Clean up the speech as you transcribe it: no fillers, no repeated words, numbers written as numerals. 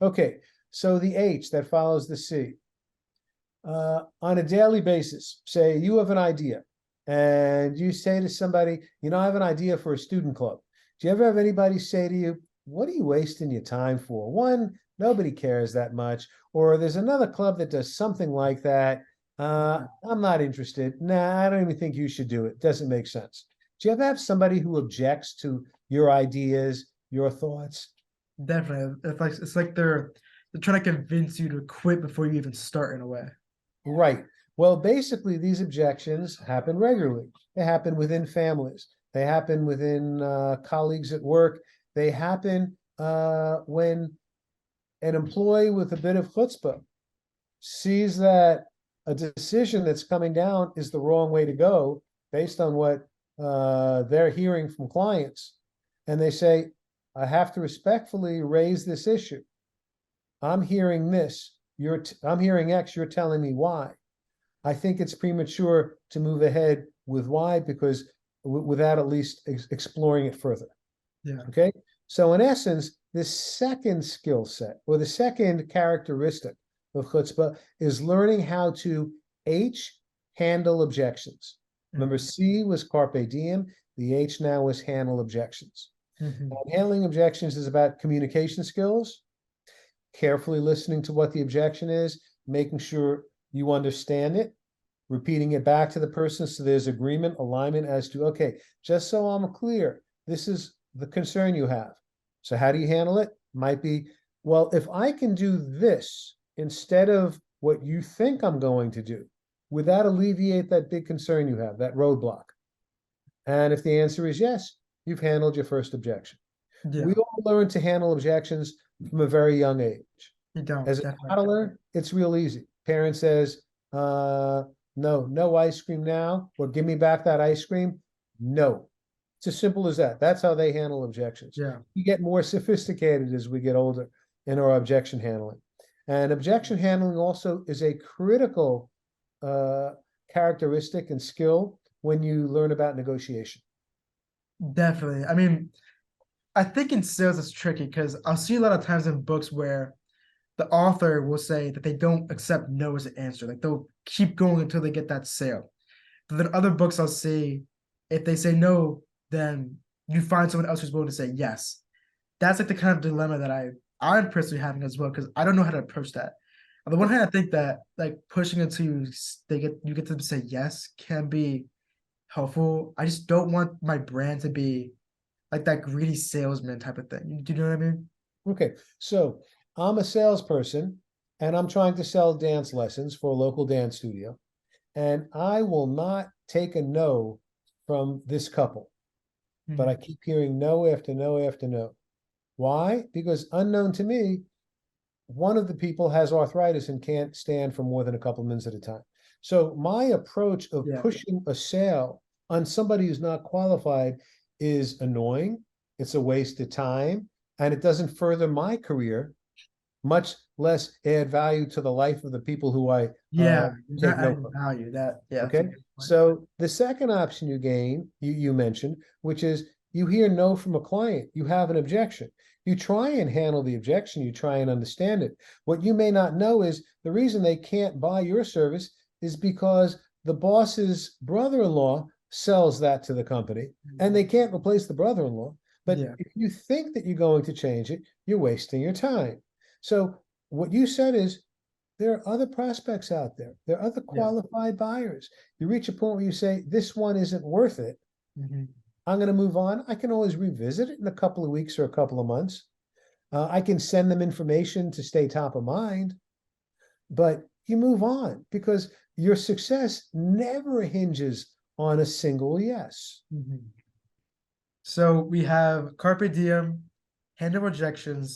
Okay, so the H that follows the C. On a daily basis, say you have an idea and you say to somebody, I have an idea for a student club. Do you ever have anybody say to you, what are you wasting your time for? One, nobody cares that much. Or there's another club that does something like that. I'm not interested. Nah, I don't even think you should do it. Doesn't make sense. Do you ever have somebody who objects to your ideas, your thoughts? Definitely. It's like they're trying to convince you to quit before you even start in a way. Right. Well, basically, these objections happen regularly. They happen within families. They happen within colleagues at work. They happen when an employee with a bit of chutzpah sees that a decision that's coming down is the wrong way to go based on what they're hearing from clients. And they say, I have to respectfully raise this issue. I'm hearing this. I'm hearing X, you're telling me Y. I think it's premature to move ahead with Y because without at least exploring it further. Yeah. Okay. So in essence, the second skill set or the second characteristic of chutzpah is learning how to H, handle objections. Remember, C was carpe diem. The H now is handle objections. Mm-hmm. Handling objections is about communication skills, carefully listening to what the objection is, making sure you understand it, repeating it back to the person so there's agreement, alignment as to, okay, just so I'm clear, this is the concern you have. So how do you handle it? Might be, well, if I can do this instead of what you think I'm going to do, would that alleviate that big concern you have, that roadblock? And if the answer is yes, you've handled your first objection. Yeah. We all learn to handle objections from a very young age. You don't As a definitely. toddler, it's real easy. Parent says, no ice cream now, or give me back that ice cream. No. It's as simple as that. That's how they handle objections. Yeah. We get more sophisticated as we get older in our objection handling. And objection handling also is a critical characteristic and skill when you learn about negotiation. Definitely. I mean, I think in sales it's tricky because I'll see a lot of times in books where the author will say that they don't accept no as an answer. Like they'll keep going until they get that sale. But then other books I'll see, if they say no, then you find someone else who's willing to say yes. That's like the kind of dilemma that I'm personally having as well, because I don't know how to approach that. On the one hand, I think that like pushing until you get them to say yes can be helpful. I just don't want my brand to be like that greedy salesman type of thing. Do you know what I mean? Okay, so I'm a salesperson and I'm trying to sell dance lessons for a local dance studio, and I will not take a no from this couple, but I keep hearing no after no after no. Why? Because unknown to me, one of the people has arthritis and can't stand for more than a couple minutes at a time. So my approach of Yeah. pushing a sale on somebody who's not qualified is annoying. It's a waste of time, and it doesn't further my career, much less add value to the life of the people who I Yeah, you're take not note adding of. value. That's a Okay. good point. So the second option you mentioned, which is you hear no from a client, you have an objection. You try and handle the objection, you try and understand it. What you may not know is the reason they can't buy your service is because the boss's brother-in-law sells that to the company and they can't replace the brother-in-law. But Yeah, if you think that you're going to change it, you're wasting your time. So what you said is there are other prospects out there. There are other yeah. qualified buyers. You reach a point where you say, this one isn't worth it. Mhm. I'm going to move on. I can always revisit it in a couple of weeks or a couple of months. I can send them information to stay top of mind, but you move on because your success never hinges on a single yes. Mhm. So we have carpe diem, handle rejections,